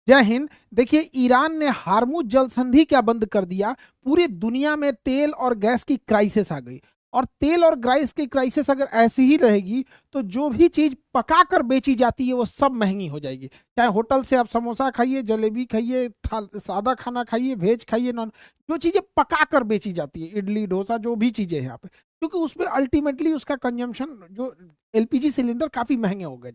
जय हिंद। देखिए, ईरान ने हार्मुज जल संधि क्या बंद कर दिया। पूरी दुनिया में तेल और गैस की क्राइसिस आ गई। और तेल और गैस की क्राइसिस अगर ऐसी ही रहेगी तो जो भी चीज पका कर बेची जाती है वो सब महंगी हो जाएगी। चाहे होटल से आप समोसा खाइए, जलेबी खाइए, सादा खाना खाइए, वेज खाइए, नॉन, जो चीजें पका कर बेची जाती है, इडली डोसा, जो भी चीजें हैं यहाँ पे, क्योंकि उसमें अल्टीमेटली उसका कंजम्पशन जो एलपीजी सिलेंडर काफी महंगे हो गए।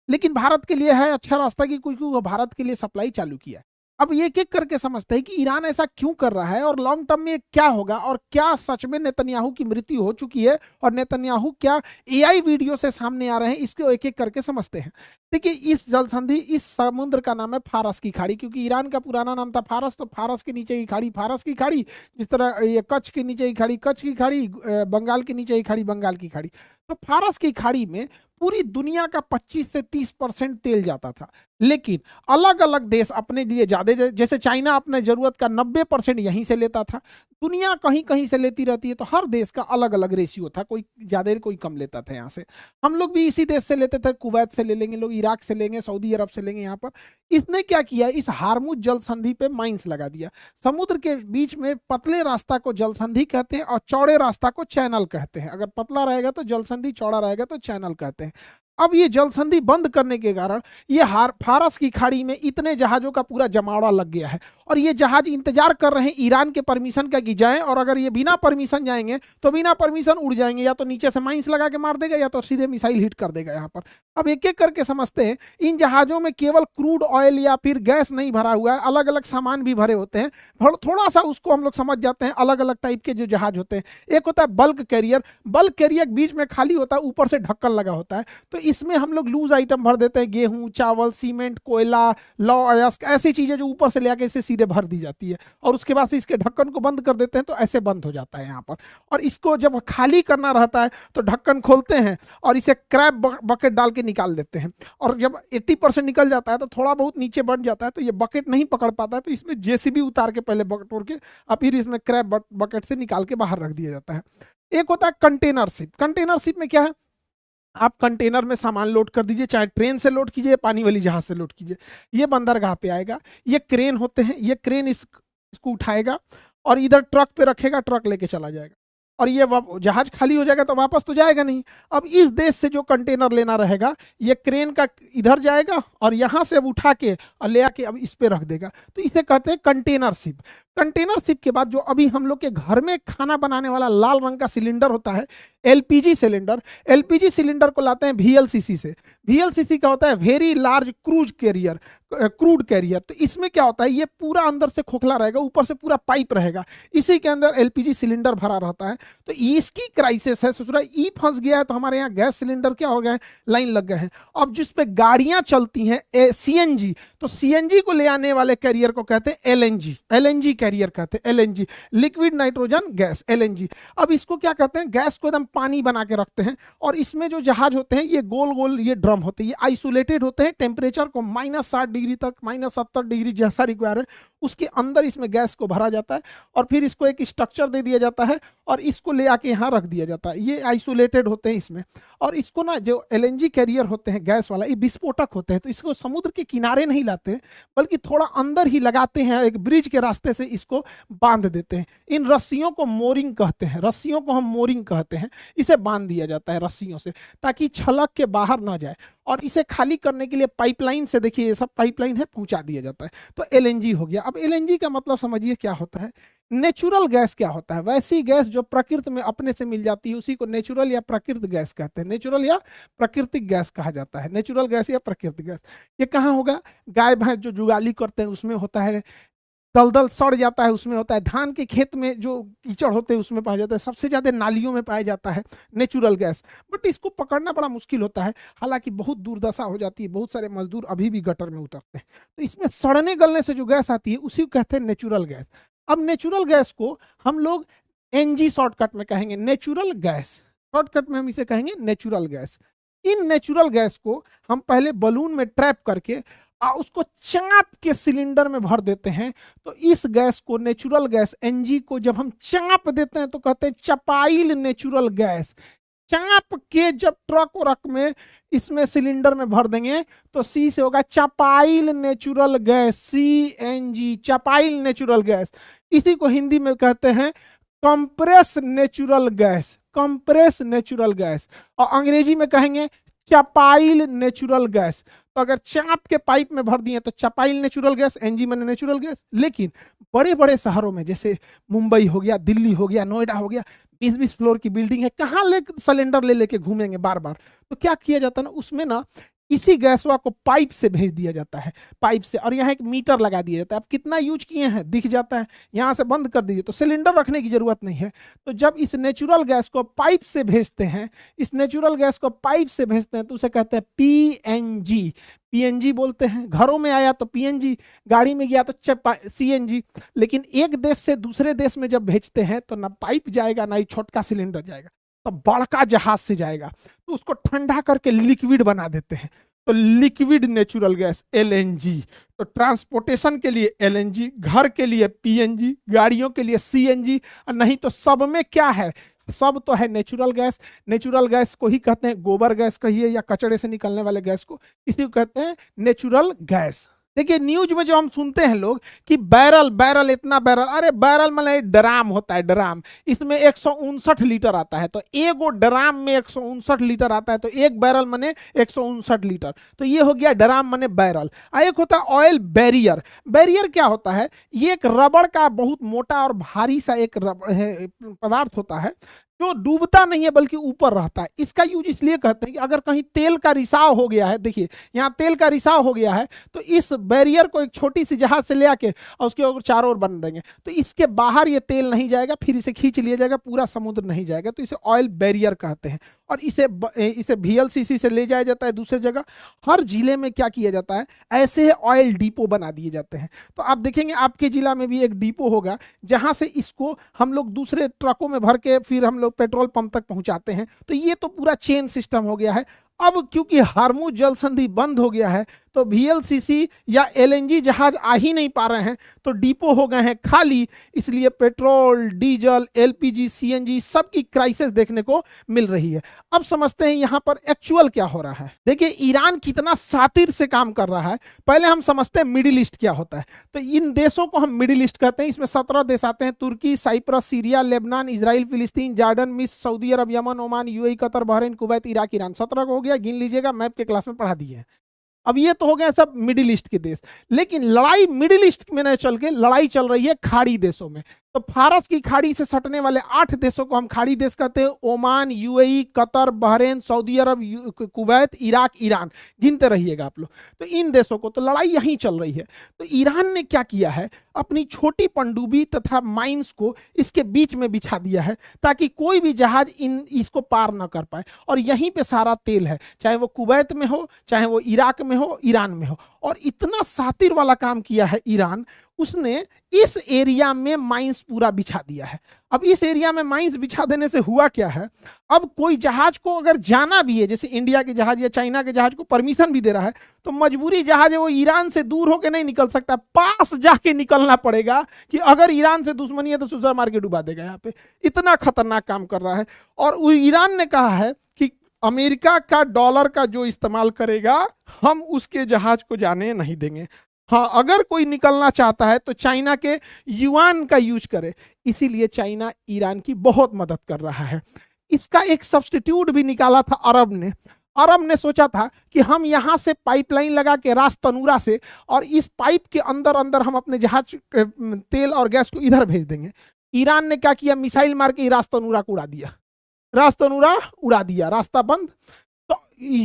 लेकिन भारत के लिए है अच्छा रास्ता कि क्योंकि वो भारत के लिए सप्लाई चालू किया है। अब ये एक एक करके समझते हैं कि ईरान ऐसा क्यों कर रहा है और लॉन्ग टर्म में क्या होगा, और क्या सच में नेतन्याहू की मृत्यु हो चुकी है, और नेतन्याहू क्या एआई वीडियो से सामने आ रहे हैं, इसको एक एक करके समझते हैं। देखिए, इस जल संधि, इस समुद्र का नाम है फारस की खाड़ी, क्योंकि ईरान का पुराना नाम था फारस, तो फारस के नीचे की खाड़ी फारस की खाड़ी। जिस तरह ये कच्छ के नीचे की खाड़ी कच्छ की खाड़ी, बंगाल के नीचे की खाड़ी बंगाल की खाड़ी। तो फारस की खाड़ी में पूरी दुनिया का 25 से 30% तेल जाता था। लेकिन अलग अलग देश अपने लिए ज्यादा, जैसे चाइना अपने जरूरत का 90% यहीं से लेता था, दुनिया कहीं कहीं से लेती रहती है, तो हर देश का अलग अलग रेशियो था, कोई ज्यादा कोई कम लेता था यहाँ से। हम लोग भी इसी देश से लेते थे, कुवैत से ले लेंगे लोग, इराक से लेंगे, सऊदी अरब से लेंगे यहाँ पर। इसने क्या किया, इस हार्मुज जल संधि पे माइंस लगा दिया। समुद्र के बीच में पतले रास्ता को जल संधि कहते हैं और चौड़े रास्ता को चैनल कहते हैं। अगर पतला रहेगा तो जल संधि, चौड़ा रहेगा तो चैनल कहते हैं। अब ये जल संधि बंद करने के कारण ये फारस की खाड़ी में इतने जहाजों का पूरा जमावड़ा लग गया है, और ये जहाज इंतजार कर रहे हैं ईरान के परमिशन का कि जाएं, और अगर ये बिना परमिशन जाएंगे तो बिना परमिशन उड़ जाएंगे, या तो नीचे से माइंस लगा के मार देगा या तो सीधे मिसाइल हिट कर देगा यहाँ पर। अब एक एक करके समझते हैं, इन जहाजों में केवल क्रूड ऑयल या फिर गैस नहीं भरा हुआ है, अलग अलग सामान भी भरे होते हैं। थोड़ा सा उसको हम लोग समझ जाते हैं, अलग अलग टाइप के जो जहाज होते हैं। एक होता है बल्क कैरियर, बल्क कैरियर बीच में खाली होता है, ऊपर से ढक्कन लगा होता है, तो इसमें हम लोग लूज आइटम भर देते हैं, गेहूं, चावल, सीमेंट, कोयला, लौ अयस्क, ऐसी चीजें जो ऊपर से ले आके इसे सीधे भर दी जाती है, और उसके बाद से इसके ढक्कन को बंद कर देते हैं, तो ऐसे बंद हो जाता है यहाँ पर। और इसको जब खाली करना रहता है तो ढक्कन खोलते हैं और इसे क्रैब बकेट डाल के निकाल देते हैं, और जब 80% निकल जाता है तो थोड़ा बहुत नीचे बढ़ जाता है, तो ये बकेट नहीं पकड़ पाता है, तो इसमें जेसीबी उतार के पहले बटोर के और फिर इसमें क्रैब बकेट से निकाल के बाहर रख दिया जाता है। एक होता है कंटेनर शिप। कंटेनर शिप में क्या है, आप कंटेनर में सामान लोड कर दीजिए, चाहे ट्रेन से लोड कीजिए, पानी वाली जहाज से लोड कीजिए, ये बंदरगाह पे आएगा। ये क्रेन होते हैं, ये क्रेन इसको उठाएगा और इधर ट्रक पे रखेगा, ट्रक लेके चला जाएगा, और ये जहाज खाली हो जाएगा तो वापस तो जाएगा नहीं। अब इस देश से जो कंटेनर लेना रहेगा, ये क्रेन का इधर जाएगा और यहां से अब उठा के और ले आके अब इस पे रख देगा, तो इसे कहते हैं कंटेनर शिप। कंटेनर शिप के बाद जो अभी हम लोग के घर में खाना बनाने वाला लाल रंग का सिलेंडर होता है, एलपीजी सिलेंडर, एलपीजी सिलेंडर को लाते हैं वीएलसीसी से। वीएलसीसी का होता है very large cruise carrier, crude carrier. तो इसमें क्या होता है, ये पूरा अंदर से खोखला रहेगा, ऊपर से पूरा पाइप रहेगा, इसी के अंदर एलपीजी सिलेंडर भरा रहता है। तो इसकी क्राइसिस है, ससुरा ई फंस गया है, तो हमारे यहाँ गैस सिलेंडर क्या हो गए हैं, लाइन लग गए हैं। अब जिस पे गाड़ियां चलती हैं सीएनजी, तो सीएनजी को ले आने वाले कैरियर को कहते हैं एलएनजी, एलएनजी कैरियर कहते हैं, LNG, liquid nitrogen gas, LNG. अब इसको क्या कहते हैं, गैस को एकदम पानी बना के रखते हैं, और इसमें जो जहाज होते हैं ये गोल गोल ये ड्रम होते हैं, ये आइसोलेटेड होते हैं, टेम्परेचर को -60 डिग्री तक, -70 डिग्री जैसा रिक्वायर है उसके अंदर इसमें गैस को भरा जाता है, और फिर इसको एक स्ट्रक्चर दे दिया जाता है और इसको ले आके यहाँ रख दिया जाता है। ये आइसोलेटेड होते हैं इसमें, और इसको ना जो एलएनजी कैरियर होते हैं गैस वाला, ये विस्फोटक होते हैं, तो इसको समुद्र के किनारे नहीं लाते बल्कि थोड़ा अंदर ही लगाते हैं, एक ब्रिज के रास्ते से इसको बांध देते हैं। इन रस्सियों को मोरिंग कहते हैं, रस्सियों को हम मोरिंग कहते हैं। इसे बांध दिया जाता है रस्सियों से ताकि छलक के बाहर ना जाए, और इसे खाली करने के लिए पाइपलाइन से, देखिए ये सब पाइपलाइन है, पहुंचा दिया जाता है। तो एलएनजी हो गया। अब एलएनजी का मतलब समझिए क्या होता है। नेचुरल गैस क्या होता है, वैसी गैस जो प्रकृति में अपने से मिल जाती है उसी को नेचुरल या प्राकृतिक गैस कहते हैं। नेचुरल या प्राकृतिक गैस कहा जाता है, नेचुरल गैस या प्राकृतिक गैस। ये कहाँ होगा, गाय भैंस जो जुगाली करते हैं उसमें होता है, दलदल सड़ जाता है उसमें होता है, धान के खेत में जो कीचड़ होते हैं उसमें पाया जाता है, सबसे ज्यादा नालियों में पाया जाता है नेचुरल गैस। बट इसको पकड़ना बड़ा मुश्किल होता है, हालांकि बहुत दुर्दशा हो जाती है, बहुत सारे मजदूर अभी भी गटर में उतरते हैं। तो इसमें सड़ने गलने से जो गैस आती है उसी को कहते हैं नेचुरल गैस। अब नेचुरल गैस को हम लोग एनजी शॉर्टकट में कहेंगे, नेचुरल गैस, शॉर्टकट में हम इसे कहेंगे natural gas. In natural gas को हम पहले बलून में ट्रैप करके उसको चाप के सिलेंडर में भर देते हैं। तो इस गैस को, नेचुरल गैस एनजी को, जब हम चाप देते हैं तो कहते हैं चपाइल नेचुरल गैस। चाप के जब ट्रक वरक में इसमें सिलेंडर में भर देंगे तो सी से होगा चपाइल नेचुरल गैस, सीएनजी, चपाइल नेचुरल गैस। इसी को हिंदी में कहते हैं compress natural gas, compress natural gas, और अंग्रेजी में कहेंगे चपाइल नेचुरल गैस। तो अगर चाप के पाइप में भर दिए तो चपाइल नेचुरल गैस, एनजी मैंने नेचुरल गैस। लेकिन बड़े बड़े शहरों में जैसे मुंबई हो गया, दिल्ली हो गया, नोएडा हो गया, 20-20 फ्लोर की बिल्डिंग है, कहाँ ले सिलेंडर ले लेके घूमेंगे बार बार। तो क्या किया जाता है ना, उसमें ना इसी गैसवा को पाइप से भेज दिया जाता है, पाइप से, और यहाँ एक मीटर लगा दिया जाता है। आप कितना यूज किए हैं दिख जाता है, यहाँ से बंद कर दीजिए तो सिलेंडर रखने की जरूरत नहीं है। तो जब इस नेचुरल गैस को पाइप से भेजते हैं, इस नेचुरल गैस को पाइप से भेजते हैं तो उसे कहते हैं पीएनजी, पीएनजी बोलते हैं। घरों में आया तो पीएनजी, गाड़ी में गया तो सीएनजी। लेकिन एक देश से दूसरे देश में जब भेजते हैं तो ना पाइप जाएगा ना ही छोटका सिलेंडर जाएगा, तो बड़का जहाज से जाएगा, तो उसको ठंडा करके लिक्विड बना देते हैं, तो लिक्विड नेचुरल गैस एलएनजी। तो ट्रांसपोर्टेशन के लिए एलएनजी, घर के लिए पीएनजी, गाड़ियों के लिए सीएनजी, और नहीं तो सब में क्या है, सब तो है नेचुरल गैस। नेचुरल गैस को ही कहते हैं गोबर गैस कहिए या कचड़े से निकलने वाले गैस को, इसी को कहते हैं नेचुरल गैस। देखिए न्यूज में जो हम सुनते हैं लोग कि बैरल बैरल इतना बैरल, अरे बैरल मतलब ड्राम होता है, ड्राम। इसमें 159 लीटर आता है, तो एगो ड्राम में 159 लीटर आता है, तो एक बैरल मने 159 लीटर। तो ये हो गया ड्राम मने बैरल। एक होता है ऑयल बैरियर। बैरियर क्या होता है, ये एक रबड़ का बहुत मोटा और भारी सा एक पदार्थ होता है जो डूबता नहीं है बल्कि ऊपर रहता है। इसका यूज इसलिए कहते हैं कि अगर कहीं तेल का रिसाव हो गया है, देखिए यहाँ तेल का रिसाव हो गया है, तो इस बैरियर को एक छोटी सी जहाज से ले आके और उसके ऊपर चारों ओर बन देंगे, तो इसके बाहर ये तेल नहीं जाएगा, फिर इसे खींच लिया जाएगा, पूरा समुद्र नहीं जाएगा, तो इसे ऑयल बैरियर कहते हैं। और इसे VLCC से ले जाया जाता है दूसरी जगह। हर जिले में क्या किया जाता है, ऐसे ऑयल डिपो बना दिए जाते हैं। तो आप देखेंगे आपके जिला में भी एक डिपो होगा जहां से इसको हम लोग दूसरे ट्रकों में भर के फिर हम लोग पेट्रोल पंप तक पहुंचाते हैं। तो ये तो पूरा चेन सिस्टम हो गया है। अब क्योंकि हार्मुज जल संधि बंद हो गया है तो VLCC या LNG जहाज आ ही नहीं पा रहे हैं, तो डिपो हो गए हैं खाली, इसलिए पेट्रोल, डीजल, LPG, CNG सबकी क्राइसिस देखने को मिल रही है। अब समझते हैं यहां पर एक्चुअल क्या हो रहा है। देखिए ईरान कितना शातिर से काम कर रहा है। पहले हम समझते हैं मिडिल ईस्ट क्या होता है। तो इन देशों को हम मिडिल ईस्ट कहते हैं। इसमें 17 देश आते हैं, तुर्की, साइप्रस, सीरिया, लेबनान, इजराइल, फिलिस्तीन, जॉर्डन, मिस्र, सऊदी अरब, Yemen, Oman, UAE, Qatar, Bahrain, Kuwait, Iraq, Iran. 17 को हो गया, गिन लीजिएगा, मैप के क्लास में पढ़ा दिए हैं। अब ये तो हो गए सब मिडिल ईस्ट के देश। लेकिन लड़ाई मिडिल ईस्ट में नहीं चल के लड़ाई चल रही है खाड़ी देशों में। तो फारस की खाड़ी से सटने वाले 8 देशों को हम खाड़ी देश कहते हैं। ओमान, UAE, कतर, बहरीन, सऊदी अरब, कुवैत, इराक, ईरान, गिनते रहिएगा आप लोग। तो इन देशों को तो लड़ाई यहीं चल रही है। तो ईरान ने क्या किया है, अपनी छोटी पनडुब्बी तथा माइंस को इसके बीच में बिछा दिया है ताकि कोई भी जहाज इसको पार ना कर पाए। और यहीं पे सारा तेल है, चाहे वो कुवैत में हो, चाहे वो इराक में हो, ईरान में हो। और इतना शातिर वाला काम किया है ईरान, उसने इस एरिया में माइंस पूरा बिछा दिया है। अब इस एरिया में माइंस बिछा देने से हुआ क्या है, अब कोई जहाज को अगर जाना भी है, जैसे इंडिया के जहाज या चाइना के जहाज को परमिशन भी दे रहा है, तो मजबूरी जहाज है वो ईरान से दूर होकर नहीं निकल सकता, पास जाके निकलना पड़ेगा कि अगर ईरान से दुश्मनी है तो सुसर मार के डुबा देगा। यहाँ पे इतना खतरनाक काम कर रहा है। और ईरान ने कहा है कि अमेरिका का डॉलर का जो इस्तेमाल करेगा हम उसके जहाज को जाने नहीं देंगे। हाँ, अगर कोई निकलना चाहता है तो चाइना के युआन का यूज करे। इसीलिए चाइना ईरान की बहुत मदद कर रहा है। इसका एक सब्स्टिट्यूट भी निकाला था अरब ने। अरब ने सोचा था कि हम यहां से पाइपलाइन लगा के रास तनूरा से, और इस पाइप के अंदर अंदर हम अपने जहाज तेल और गैस को इधर भेज देंगे। ईरान ने क्या किया, मिसाइल मार के रास तनूरा को उड़ा दिया, रास तनूरा उड़ा दिया, रास्ता बंद। तो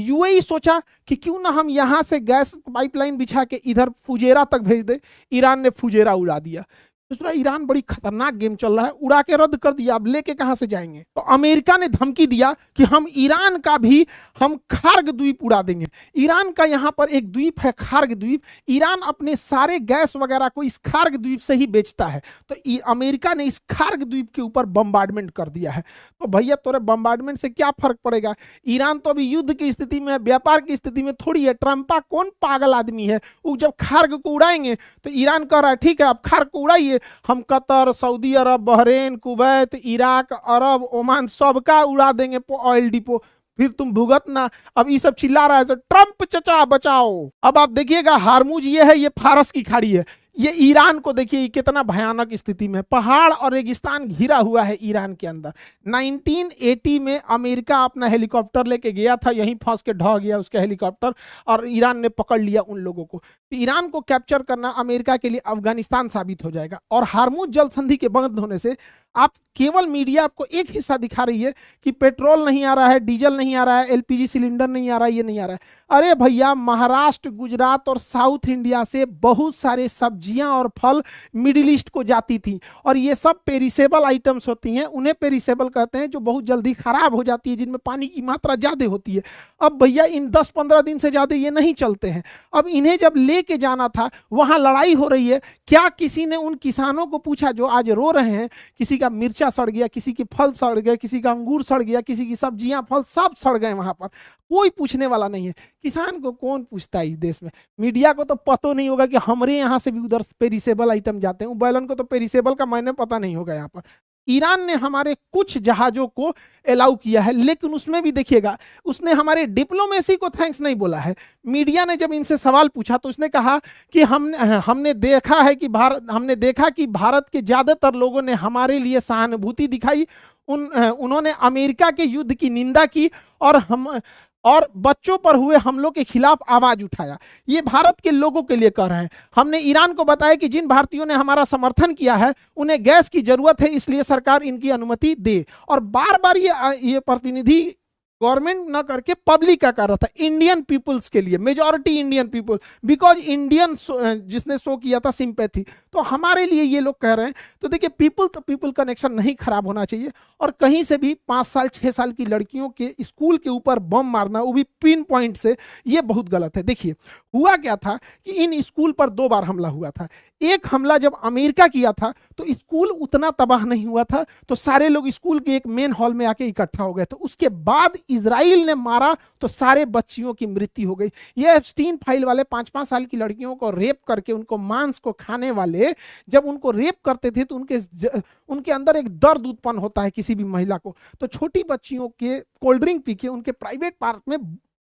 UAE सोचा कि क्यों ना हम यहां से गैस पाइपलाइन बिछा के इधर फुजेरा तक भेज दे। ईरान ने फुजेरा उड़ा दिया। दूसरा, ईरान बड़ी खतरनाक गेम चल रहा है, उड़ा के रद्द कर दिया, अब लेके कहां से जाएंगे। तो अमेरिका ने धमकी दिया कि हम ईरान का भी हम खार्ग द्वीप उड़ा देंगे। ईरान का यहां पर एक द्वीप है खार्ग द्वीप, ईरान अपने सारे गैस वगैरह को इस खार्ग द्वीप से ही बेचता है। तो अमेरिका ने इस खार्ग द्वीप के ऊपर बम्बार्डमेंट कर दिया है। तो भैया तोरे बम्बार्डमेंट से क्या फर्क पड़ेगा, ईरान तो अभी युद्ध की स्थिति में, व्यापार की स्थिति में थोड़ी है। ट्रंपा कौन पागल आदमी है, वो जब खार्ग को उड़ाएंगे तो ईरान कह रहा है ठीक है आप खार्ग को उड़ाइए, हम कतर, सऊदी अरब, बहरीन, कुवैत, इराक, अरब, ओमान सबका उड़ा देंगे ऑयल डिपो, फिर तुम भुगतना। अब ये सब चिल्ला रहा है तो ट्रंप चचा बचाओ। अब आप देखिएगा हार्मुज ये है, ये फारस की खाड़ी है, ये ईरान को देखिए कितना भयानक स्थिति में, पहाड़ और रेगिस्तान घिरा हुआ है ईरान के अंदर। 1980 में अमेरिका अपना हेलीकॉप्टर लेके गया था, यहीं फंस के ढह गया उसका हेलीकॉप्टर, और ईरान ने पकड़ लिया उन लोगों को। तो ईरान को कैप्चर करना अमेरिका के लिए अफगानिस्तान साबित हो जाएगा। और हार्मुज जल संधि के बंद होने से आप केवल मीडिया आपको एक हिस्सा दिखा रही है कि पेट्रोल नहीं आ रहा है, डीजल नहीं आ रहा है, एलपीजी सिलेंडर नहीं आ रहा है, ये नहीं आ रहा है। अरे भैया, महाराष्ट्र, गुजरात और साउथ इंडिया से बहुत सारे सब्जियां और फल मिडिल ईस्ट को जाती थी, और ये सब पेरिसेबल आइटम्स होती हैं, उन्हें पेरिसेबल कहते हैं, जो बहुत जल्दी खराब हो जाती है, जिनमें पानी की मात्रा ज्यादा होती है। अब भैया इन 10-15 दिन से ज्यादा ये नहीं चलते हैं। अब इन्हें जब लेके जाना था, वहां लड़ाई हो रही है, क्या किसी ने उन किसानों को पूछा जो आज रो रहे हैं? किसी का मिर्चा सड़ गया, किसी के फल सड़ गए, किसी का अंगूर सड़ गया, किसी की सब्जियां फल सब सड़ गए, वहां पर कोई पूछने वाला नहीं है। किसान को कौन पूछता है इस देश में? मीडिया को तो पता नहीं होगा कि हमारे यहाँ से भी उधर पेरिसेबल आइटम जाते हैं, बैलन को तो पेरिसेबल का मायने पता नहीं होगा। यहाँ पर ईरान ने हमारे कुछ जहाजों को अलाउ किया है, लेकिन उसमें भी देखिएगा उसने हमारे डिप्लोमेसी को थैंक्स नहीं बोला है। मीडिया ने जब इनसे सवाल पूछा तो उसने कहा कि हमने देखा कि भारत के ज्यादातर लोगों ने हमारे लिए सहानुभूति दिखाई, उन्होंने अमेरिका के युद्ध की निंदा की और बच्चों पर हुए हमलों के खिलाफ आवाज उठाया। ये भारत के लोगों के लिए कह रहे हैं। हमने ईरान को बताया कि जिन भारतीयों ने हमारा समर्थन किया है उन्हें गैस की जरूरत है, इसलिए सरकार इनकी अनुमति दे। और बार बार ये प्रतिनिधि गवर्नमेंट ना करके पब्लिक का कर रहा था, इंडियन पीपल्स के लिए, majority Indian people, because Indian जिसने शो किया था सिंपैथी, तो हमारे लिए ये लोग कह रहे हैं। तो देखिए, पीपल तो पीपल कनेक्शन नहीं खराब होना चाहिए, और कहीं से भी 5 साल 6 साल की लड़कियों के स्कूल के ऊपर बम मारना, वो भी पिन पॉइंट से, ये बहुत गलत है। देखिए हुआ क्या था कि इन स्कूल पर 2 बार हमला हुआ था। एक हमला जब अमेरिका किया था तो स्कूल उतना तबाह नहीं हुआ था, तो सारे लोग स्कूल के एक मेन हॉल में आके इकट्ठा हो गए। तो उसके बाद इजराइल ने मारा तो सारे बच्चियों की मृत्यु हो गई। ये एप्स्टीन फाइल वाले 5-5 साल की लड़कियों को रेप करके उनको मांस को खाने वाले, जब उनको रेप करते थे तो उनके अंदर एक दर्द उत्पन्न होता है किसी भी महिला को। तो छोटी बच्चियों के कोल्ड ड्रिंक पी के उनके प्राइवेट पार्ट में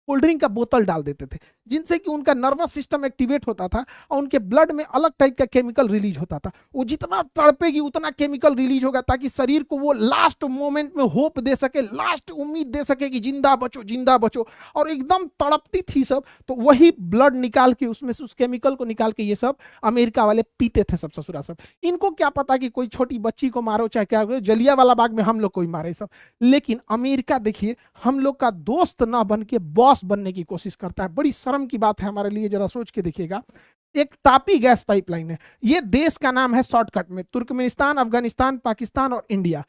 कोल्ड ड्रिंक का बोतल डाल देते थे, जिनसे कि उनका नर्वस सिस्टम एक्टिवेट होता था और उनके ब्लड में अलग टाइप का केमिकल रिलीज होता था। वो जितना तड़पेगी उतना केमिकल रिलीज होगा, ताकि शरीर को वो लास्ट मोमेंट में होप दे सके, लास्ट उम्मीद दे सके कि जिंदा बचो, जिंदा बचो। और एकदम तड़पती थी सब, तो वही ब्लड निकाल के उसमें से उस केमिकल को निकाल के ये सब अमेरिका वाले पीते थे सब, ससुरा सब। इनको क्या पता कि कोई छोटी बच्ची को मारो चाहे क्या करो, जलियांवाला बाग में हम लोग को ही मारे सब। लेकिन अमेरिका देखिए हम लोग का दोस्त ना बन के बॉस बनने की कोशिश करता है। बड़ी शर्म की बात है हमारे लिए, जरा सोच के देखिएगा। एक तापी गैस पाइपलाइन है, ये देश का नाम है शॉर्टकट में, तुर्कमेनिस्तान, अफगानिस्तान, पाकिस्तान और इंडिया।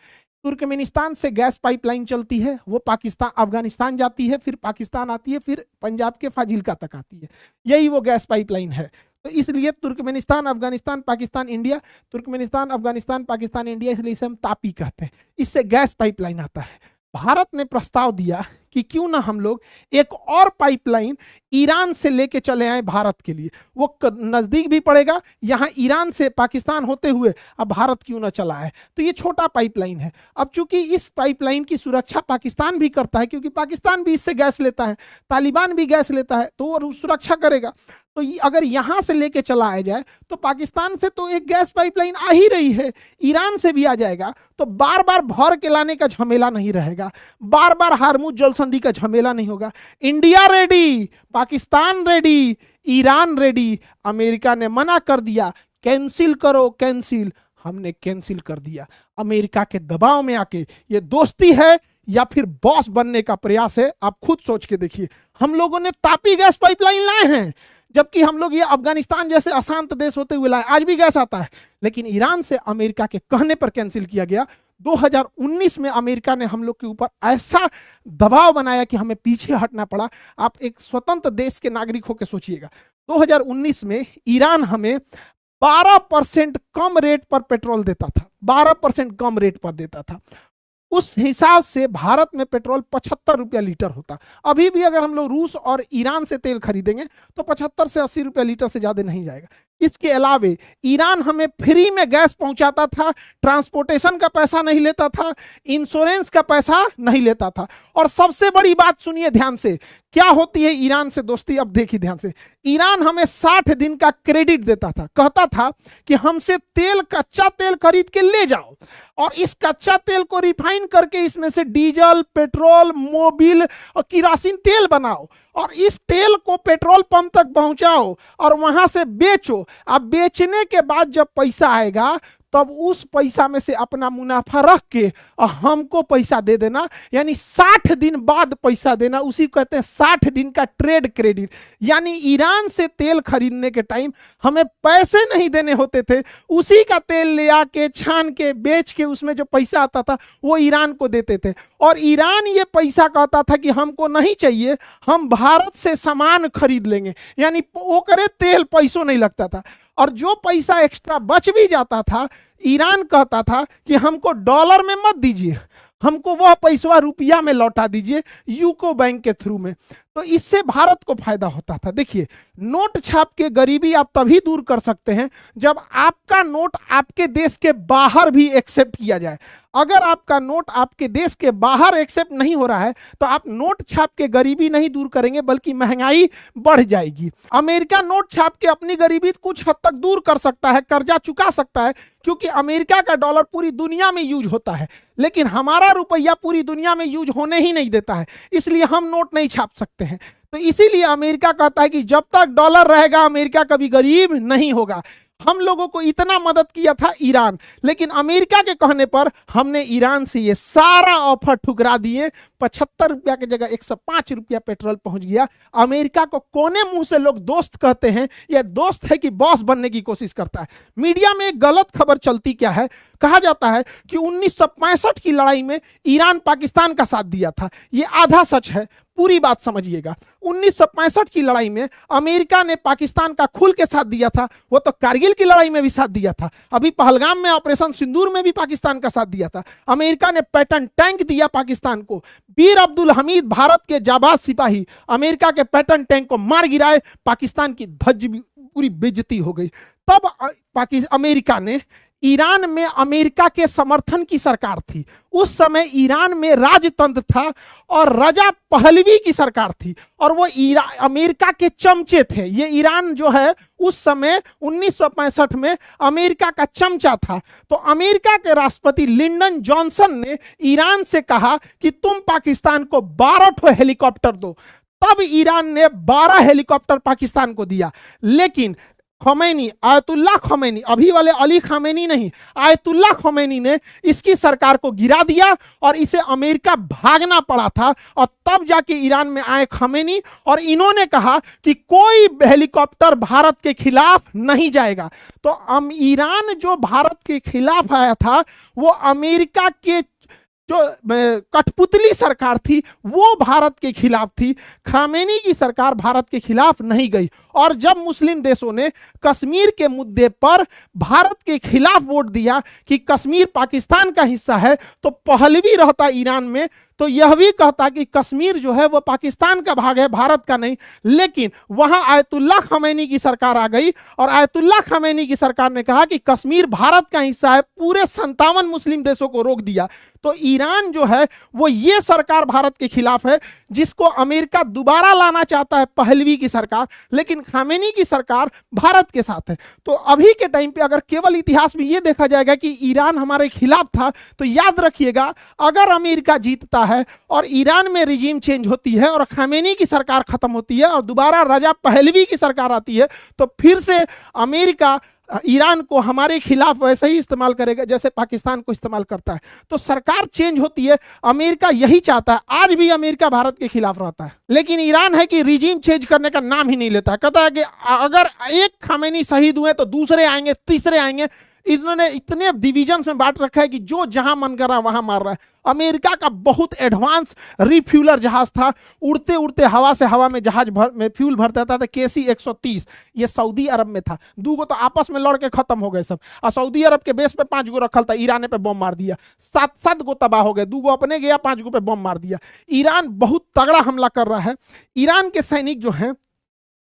तुर्कमेनिस्तान से गैस पाइपलाइन चलती है, वो पाकिस्तान, अफगानिस्तान जाती है, फिर पाकिस्तान आती है, फिर पंजाब के फाजिल्का तक आती है। यही वो गैस पाइपलाइन है। तो इसलिए Turkmenistan, Afghanistan, Pakistan, India, Turkmenistan, Afghanistan, Pakistan, India, इसलिए इसे हम तापी कहते हैं। इससे गैस पाइपलाइन आता है। भारत ने प्रस्ताव दिया कि क्यों ना हम लोग एक और पाइपलाइन ईरान से लेके चले आए भारत के लिए, वो नजदीक भी पड़ेगा, यहां ईरान से पाकिस्तान होते हुए अब भारत क्यों ना चला है। तो ये छोटा पाइपलाइन है। अब चूंकि इस पाइपलाइन की सुरक्षा पाकिस्तान भी करता है, क्योंकि पाकिस्तान भी इससे गैस लेता है, तालिबान भी गैस लेता है, तो वो सुरक्षा करेगा। तो अगर यहां से लेके चला आ जाए तो पाकिस्तान से तो एक गैस पाइपलाइन आ ही रही है, ईरान से भी आ जाएगा, तो बार बार भर के लाने का झमेला नहीं रहेगा, बार बार हार्मुज जल संधि का झमेला नहीं होगा। India ready, Pakistan ready, Iran ready. America ने मना कर दिया, कैंसिल करो, कैंसिल। हमने कैंसिल कर दिया। अमेरिका के दबाव में आके ये दोस्ती है या फिर बॉस बनने का प्रयास है, आप खुद सोच के देखिए। हम लोगों ने तापी गैस पाइपलाइन लाए हैं, जबकि हम लोग ये अफगानिस्तान जैसे अशांत देश होते हुए लाए, आज भी गैस आता है, लेकिन ईरान से अमेरिका के कहने पर कैंसिल किया गया। 2019 में अमेरिका ने हम लोग के ऊपर ऐसा दबाव बनाया कि हमें पीछे हटना पड़ा। आप एक स्वतंत्र देश के नागरिक होकर सोचिएगा, 2019 में ईरान हमें 12% कम रेट पर पेट्रोल देता था, 12% कम रेट पर देता था। उस हिसाब से भारत में पेट्रोल 75 रुपया लीटर होता। अभी भी अगर हम लोग रूस और ईरान से तेल खरीदेंगे तो 75 से 80 रुपया लीटर से ज्यादा नहीं जाएगा। इसके अलावे ईरान हमें फ्री में गैस पहुंचाता था, ट्रांसपोर्टेशन का पैसा नहीं लेता था, इंश्योरेंस का पैसा नहीं लेता था। और सबसे बड़ी बात सुनिए ध्यान से, क्या होती है ईरान से दोस्ती, अब देखिए ध्यान से। ईरान हमें 60 दिन का क्रेडिट देता था, कहता था कि हमसे तेल, कच्चा तेल खरीद के ले जाओ और इस कच्चा तेल को रिफाइन करके इसमें से डीजल, पेट्रोल, मोबिल और किरासिन तेल बनाओ और इस तेल को पेट्रोल पंप तक पहुंचाओ और वहां से बेचो। अब बेचने के बाद जब पैसा आएगा तब उस पैसा में से अपना मुनाफा रख के और हमको पैसा दे देना, यानी 60 दिन बाद पैसा देना, उसी को कहते हैं 60 दिन का ट्रेड क्रेडिट। यानी ईरान से तेल खरीदने के टाइम हमें पैसे नहीं देने होते थे, उसी का तेल ले आके छान के बेच के उसमें जो पैसा आता था वो ईरान को देते थे। और ईरान ये पैसा कहता था कि हमको नहीं चाहिए, हम भारत से सामान खरीद लेंगे, यानी वो करे तेल पैसों नहीं लगता था। और जो पैसा एक्स्ट्रा बच भी जाता था ईरान कहता था कि हमको डॉलर में मत दीजिए, हमको वह पैसा रुपया में लौटा दीजिए यूको बैंक के थ्रू में। तो इससे भारत को फायदा होता था। देखिए, नोट छाप के गरीबी आप तभी दूर कर सकते हैं जब आपका नोट आपके देश के बाहर भी एक्सेप्ट किया जाए। अगर आपका नोट आपके देश के बाहर एक्सेप्ट नहीं हो रहा है तो आप नोट छाप के गरीबी नहीं दूर करेंगे बल्कि महंगाई बढ़ जाएगी। अमेरिका नोट छाप के अपनी गरीबी कुछ हद तक दूर कर सकता है, कर्जा चुका सकता है, क्योंकि अमेरिका का डॉलर पूरी दुनिया में यूज होता है, लेकिन हमारा रुपया पूरी दुनिया में यूज होने ही नहीं देता है, इसलिए हम नोट नहीं छाप सकते हैं। तो इसीलिए अमेरिका कहता है कि जब तक डॉलर रहेगा अमेरिका कभी गरीब नहीं होगा। हम लोगों को इतना मदद किया था ईरान, लेकिन अमेरिका के कहने पर हमने ईरान से ये सारा ऑफर ठुकरा दिए। 75 रुपया की जगह 105 रुपया पेट्रोल पहुंच गया। अमेरिका को कोने मुंह से लोग दोस्त कहते हैं, यह दोस्त है कि बॉस बनने की कोशिश करता है। मीडिया में एक गलत खबर चलती क्या है, कहा जाता है कि 1965 की लड़ाई में ईरान पाकिस्तान का साथ दिया था। यह आधा सच है, पूरी बात समझिएगा। 1965 की लड़ाई में अमेरिका ने पाकिस्तान का खुल के साथ दिया था, वो तो कारगिल की लड़ाई में भी साथ दिया था, अभी पहलगाम में ऑपरेशन सिंदूर में भी पाकिस्तान का साथ दिया था। अमेरिका ने पैटर्न टैंक दिया पाकिस्तान को। वीर अब्दुल हमीद भारत के जाबाज सिपाही अमेरिका के पैटर्न टैंक को मार गिराए, पाकिस्तान की ध्वज पूरी बेइज्जती हो गई। तब अमेरिका ने, ईरान में अमेरिका के समर्थन की सरकार थी, उस समय ईरान में राजतंत्र था और रजा पहलवी की सरकार थी और वो अमेरिका के चमचे थे। ये ईरान जो है उस समय 1965 में अमेरिका का चमचा था। तो अमेरिका के राष्ट्रपति लिंडन जॉनसन ने ईरान से कहा कि तुम पाकिस्तान को 12 हेलीकॉप्टर दो। तब ईरान ने 12 हेलीकॉप्टर पाकिस्तान को दिया। लेकिन खमैनी, आयतुल्लाह खमैनी, अभी वाले अली खमैनी नहीं, आयतुल्लाह खमैनी ने इसकी सरकार को गिरा दिया और इसे अमेरिका भागना पड़ा था। और तब जाके ईरान में आए खमैनी और इन्होंने कहा कि कोई हेलीकॉप्टर भारत के खिलाफ नहीं जाएगा। तो ईरान जो भारत के खिलाफ आया था वो अमेरिका के जो कठपुतली सरकार थी वो भारत के खिलाफ थी। खामेनी की सरकार भारत के खिलाफ नहीं गई। और जब मुस्लिम देशों ने कश्मीर के मुद्दे पर भारत के खिलाफ वोट दिया कि कश्मीर पाकिस्तान का हिस्सा है, तो पहलवी रहता ईरान में तो यह भी कहता कि कश्मीर जो है वो पाकिस्तान का भाग है, भारत का नहीं। लेकिन वहां आयतुल्लाह खमैनी की सरकार आ गई और आयतुल्लाह खमैनी की सरकार ने कहा कि कश्मीर भारत का हिस्सा है, पूरे 57 मुस्लिम देशों को रोक दिया। तो ईरान जो है वो ये सरकार भारत के खिलाफ है जिसको अमेरिका दोबारा लाना चाहता है, पहलवी की सरकार, लेकिन खामेनी की सरकार भारत के साथ है। तो अभी के टाइम पे अगर केवल इतिहास में ये देखा जाएगा कि ईरान हमारे खिलाफ था, तो याद रखिएगा अगर अमेरिका जीतता है और ईरान में रिजीम चेंज होती है और खामेनी की सरकार खत्म होती है और दोबारा रजा पहलवी की सरकार आती है, तो फिर से अमेरिका ईरान को हमारे खिलाफ वैसे ही इस्तेमाल करेगा जैसे पाकिस्तान को इस्तेमाल करता है। तो सरकार चेंज होती है, अमेरिका यही चाहता है। आज भी अमेरिका भारत के खिलाफ रहता है, लेकिन ईरान है कि रिजीम चेंज करने का नाम ही नहीं लेता है। कहता है कि अगर एक खामेनी शहीद हुए तो दूसरे आएंगे, तीसरे आएंगे। इन्होंने इतने डिवीजन में बांट रखा है कि जो जहां मन कर रहा है वहां मार रहा है। अमेरिका का बहुत एडवांस रिफ्यूलर जहाज था, उड़ते उड़ते हवा से हवा में जहाज में फ्यूल भरता था, KC 130। ये सऊदी अरब में था। 2 गो तो आपस में लड़ के खत्म हो गए सब, और सऊदी अरब के बेस पे 5 गो रखल था, ईरान पे बम मार दिया, 7 गो तबाह हो गए। 2 गो अपने गया, 5 गो पे बम मार दिया। ईरान बहुत तगड़ा हमला कर रहा है। ईरान के सैनिक जो हैं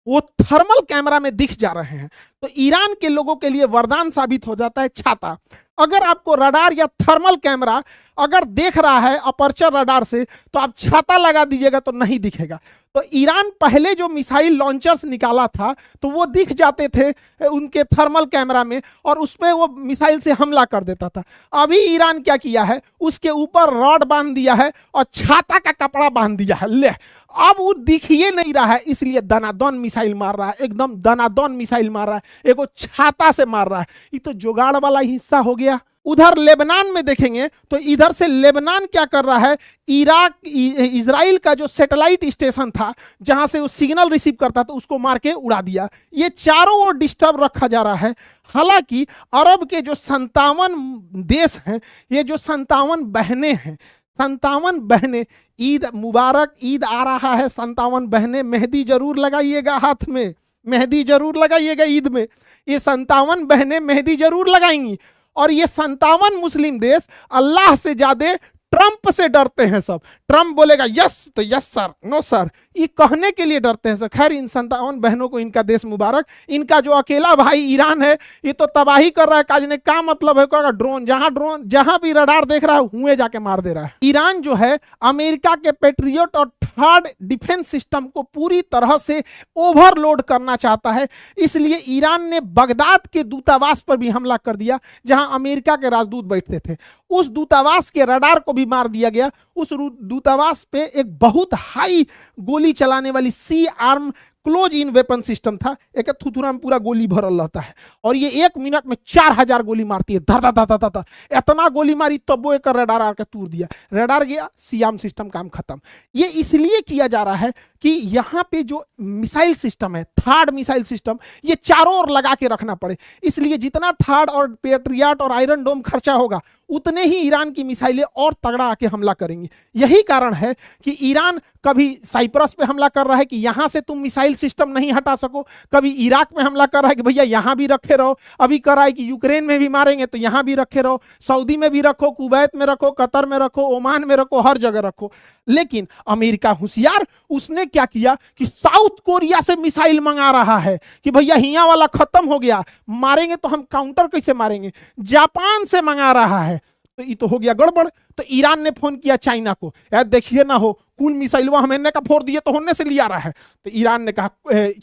वो थर्मल कैमरा में दिख जा रहे हैं। तो ईरान के लोगों के लिए वरदान साबित हो जाता है छाता। अगर आपको रडार या थर्मल कैमरा अगर देख रहा है अपर्चर रडार से, तो आप छाता लगा दीजिएगा तो नहीं दिखेगा। तो ईरान पहले जो मिसाइल लॉन्चर्स निकाला था तो वो दिख जाते थे उनके थर्मल कैमरा में, और उसमें वो मिसाइल से हमला कर देता था। अभी ईरान क्या किया है, उसके ऊपर रॉड बांध दिया है और छाता का कपड़ा बांध दिया है। ले, अब वो दिख ही नहीं रहा है, इसलिए दनादन मिसाइल मार रहा है, एकदम दनादन मिसाइल मार रहा है, एक छाता से मार रहा है। ये तो जुगाड़ वाला हिस्सा हो गया। उधर लेबनान में देखेंगे तो इधर से लेबनान क्या कर रहा है, इजराइल का जो सैटेलाइट स्टेशन था जहां से वो सिग्नल रिसीव करता था उसको मार के उड़ा दिया। ये चारों ओर डिस्टर्ब रखा जा रहा है। हालांकि अरब के जो 57 देश हैं, ये जो 57 बहनें हैं, 57 बहनें, ईद मुबारक, ईद आ रहा है, 57 बहनें मेहंदी जरूर लगाइएगा हाथ में, मेहंदी जरूर लगाइएगा ईद में। ये 57 बहनें मेहंदी जरूर लगाएंगी। और ये 57 मुस्लिम देश अल्लाह से ज्यादा ट्रंप से डरते हैं सब। ट्रंप बोलेगा यस तो यस सर, नो सर, ये कहने के लिए डरते हैं सर। खैर, इन 57 बहनों को इनका देश मुबारक। इनका जो अकेला भाई ईरान है ये तो तबाही कर रहा है। काजने का मतलब है ड्रोन जहां भी रडार देख रहा है हुए जाके मार दे रहा है। ईरान जो है अमेरिका के पेट्रियट और थर्ड डिफेंस सिस्टम को पूरी तरह से ओवरलोड करना चाहता है। इसलिए ईरान ने बगदाद के दूतावास पर भी हमला कर दिया जहां अमेरिका के राजदूत बैठते थे। उस दूतावास के रडार को भी मार दिया गया। उस दूतावास पे एक बहुत हाई गोली चलाने वाली सी arm close in weapon system था। एक थुथुरा में पूरा गोली भरल रहता है और ये 1 मिनट में 4000 गोली मारती है। धर धर धर धर धर इतना गोली मारी तब वो एक रडार आकर तोड़ दिया। रडार गया, सियाम सिस्टम काम खत्म। ये इसलिए किया जा रहा है कि यहाँ पे जो मिसाइल सिस्टम है, थर्ड मिसाइल सिस्टम, ये चारों ओर लगा के रखना पड़े। इसलिए जितना थर्ड और पेट्रियट और आयरन डोम खर्चा होगा उतने ही ईरान की मिसाइलें और तगड़ा आके हमला करेंगी। यही कारण है कि ईरान कभी साइप्रस पे हमला कर रहा है कि यहां से तुम मिसाइल सिस्टम नहीं हटा सको, कभी इराक में हमला कर रहा है कि भैया यहां भी रखे रहो, अभी कर रहा है कि यूक्रेन में भी मारेंगे तो यहां भी रखे रहो, सऊदी में भी रखो, कुवैत में रखो, कतर में रखो, ओमान में रखो, हर जगह रखो। लेकिन अमेरिका होशियार, उसने क्या किया कि साउथ कोरिया से मिसाइल मंगा रहा है कि भैया हिया वाला खत्म हो गया, मारेंगे तो हम काउंटर कैसे मारेंगे। जापान से मंगा रहा है, तो ये तो हो गया गड़बड़। तो ईरान ने फोन किया चाइना को, यार देखिए ना हो कुल मिसाइल हमने का फोड़ दिए तो होने से लिया रहा है। तो ईरान ने कहा,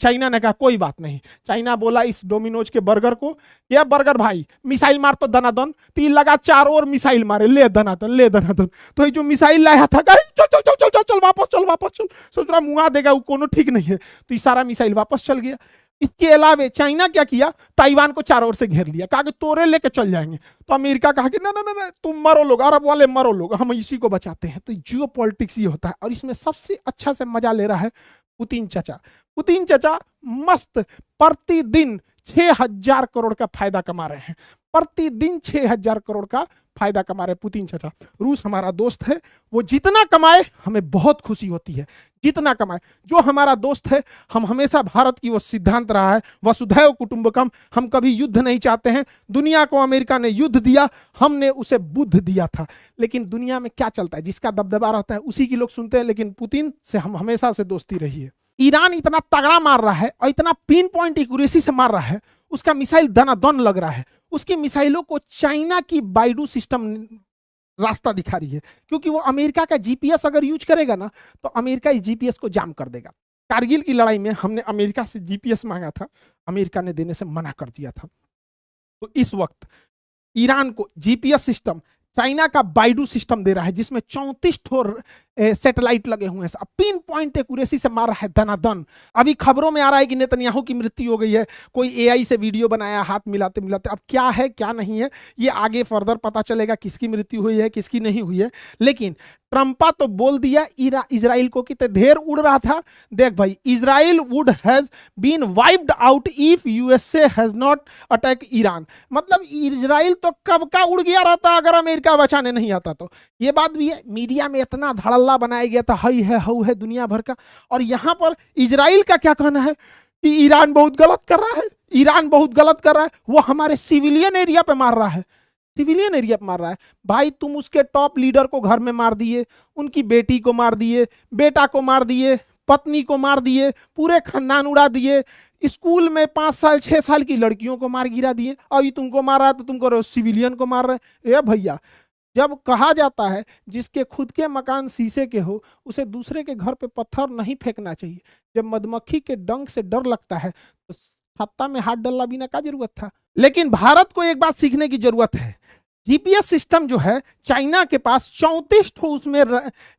चाइना ने कहा कोई बात नहीं। चाइना बोला इस डोमिनोज के बर्गर को, या बर्गर भाई मिसाइल मार तो दनादन, तीन लगा चार और मिसाइल मारे, ले दनादन ले दनादन। तो ये जो मिसाइल लाया था चल चल चल चल चल चल वापस चल वापस चल, सोच रहा मुंगा देगा वो, कोनो ठीक नहीं है। तो ये सारा मिसाइल वापस चल गया। इसके अलावा चाइना क्या किया, ताइवान को चारों ओर से घेर लिया, कहा कि तोरे लेके चल जाएंगे। तो अमेरिका कहा कि ना ना ना तुम मरो लोग, अरब वाले मरो लोग, हम इसी को बचाते हैं। तो जियो पॉलिटिक्स ये होता है। और इसमें सबसे अच्छा से मजा ले रहा है पुतिन चाचा। पुतिन चाचा मस्त प्रतिदिन 6000 करोड़ का फायदा कमा रहे हैं, प्रतिदिन 6000 करोड़ का फायदा कमा रहे पुतिन चाचा। रूस हमारा दोस्त है, वो जितना कमाए हमें बहुत खुशी होती है, जितना कमाए। जो हमारा दोस्त है, हम हमेशा भारत की वो सिद्धांत रहा है वसुधैव कुटुंबकम, हम कभी युद्ध नहीं चाहते हैं। दुनिया को अमेरिका ने युद्ध दिया, हमने उसे बुद्ध दिया था। लेकिन दुनिया में क्या चलता है, जिसका दबदबा रहता है उसी की लोग सुनते हैं। लेकिन पुतिन से हम हमेशा से दोस्ती रही है। ईरान इतना तगड़ा मार रहा है और इतना पिन पॉइंट एक्यूरेसी से मार रहा है, उसका मिसाइल दनादन लग रहा है। उसकी मिसाइलों को चाइना की बाइडू सिस्टम रास्ता दिखा रही है, क्योंकि वो अमेरिका का जीपीएस अगर यूज करेगा ना तो अमेरिका इस जीपीएस को जाम कर देगा। कारगिल की लड़ाई में हमने अमेरिका से जीपीएस मांगा था, अमेरिका ने देने से मना कर दिया था। तो इस वक्त ईरान को जीपीएस सिस्टम चाइना का बाइडू सिस्टम दे रहा है, जिसमें 34 ठोर सैटेलाइट लगे हुए हैं। पिन पॉइंट एक्यूरेसी से मार रहा है दनादन। अभी खबरों में आ रहा है कि नेतन्याहू की मृत्यु हो गई है, कोई एआई से वीडियो बनाया हाथ मिलाते मिलाते। अब क्या है क्या नहीं है ये आगे फर्दर पता चलेगा, किसकी मृत्यु हुई है किसकी नहीं हुई है। लेकिन ट्रंपा तो बोल दिया इजराइल को कि ढेर उड़ रहा था। देख भाई, Israel would has been wiped out if USA has not attack Iran. मतलब इजराइल तो कब का उड़ गया रहता अगर अमेरिका बचाने नहीं आता तो। ये बात भी है, मीडिया में इतना धड़ल्ला बनाया गया था, हई है हऊ है दुनिया भर का। और यहां पर इजराइल का क्या कहना है कि ईरान बहुत गलत कर रहा है, ईरान बहुत गलत कर रहा है, वो हमारे सिविलियन एरिया पे मार रहा है, सिविलियन एरिया पे मार रहा है। भाई तुम उसके टॉप लीडर को घर में मार दिए, उनकी बेटी को मार दिए, बेटा को मार दिए, पत्नी को मार दिए, पूरे खानदान उड़ा दिए, स्कूल में 5 साल 6 साल की लड़कियों को मार गिरा दिए। अभी तुमको मारा तो तुमको सिविलियन को मार रहे। ए भैया, जब कहा जाता है जिसके खुद के मकान शीशे के हो उसे दूसरे के घर पे पत्थर नहीं फेंकना चाहिए। जब मधुमक्खी के डंक से डर लगता है तो छत्ता में हाथ डालना बिना का जरूरत था। लेकिन भारत को एक बात सीखने की जरूरत है। जीपीएस सिस्टम जो है चाइना के पास 34 ठो उसमें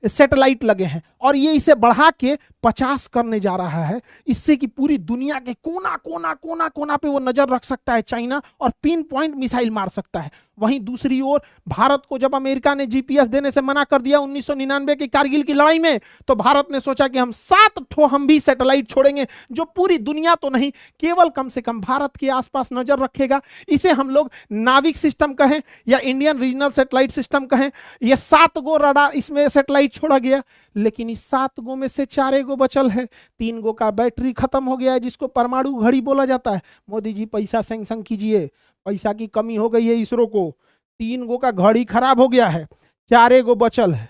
सैटेलाइट लगे हैं और ये इसे बढ़ा के 50 करने जा रहा है, इससे कि पूरी दुनिया के कोना कोना कोना कोना पे वो नजर रख सकता है चाइना और पिन पॉइंट मिसाइल मार सकता है। वहीं दूसरी ओर भारत को जब अमेरिका ने जीपीएस देने से मना कर दिया 1999 की कारगिल की लड़ाई में, तो भारत ने सोचा कि हम 7 ठो हम भी सैटेलाइट छोड़ेंगे जो पूरी दुनिया तो नहीं, केवल कम से कम भारत के आसपास नजर रखेगा। इसे हम लोग नाविक सिस्टम कहें या इंडियन रीजनल सैटेलाइट सिस्टम कहें। ये 7 गो रडार इसमें सैटेलाइट छोड़ा गया, लेकिन इस 7 गो में से 4 गो बचल है। 3 गो का बैटरी खत्म हो गया है, जिसको परमाणु घड़ी बोला जाता है। मोदी जी पैसा सैंक्शन कीजिए, पैसा की कमी हो गई है इसरो को। 3 गो का घड़ी खराब हो गया है, 4 गो बचल है।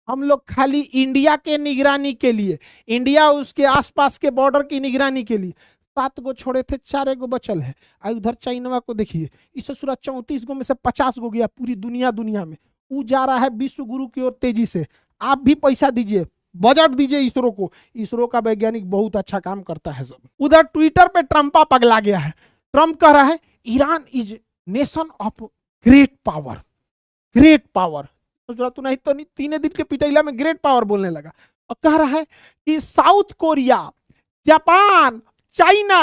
हम लोग खाली इंडिया के निगरानी के लिए, इंडिया उसके आसपास के बॉर्डर की निगरानी के लिए 7 गो छोड़े थे, 4 गो बचल है। और उधर चाइना को देखिए, इस 34 गो में से 50 गो गया पूरी दुनिया में। वो जा रहा है विश्व गुरु की ओर तेजी से। आप भी पैसा दीजिए, बजट दीजिए इसरो को। इसरो का वैज्ञानिक बहुत अच्छा काम करता है सब। उधर ट्विटर पे ट्रंपा पगला गया है। ट्रंप कह रहा है Iran is nation of great power, great power. तो नहीं तो नहीं, 3 दिन के पिटैला में ग्रेट पावर बोलने लगा और कह रहा है कि south Korea, Japan, China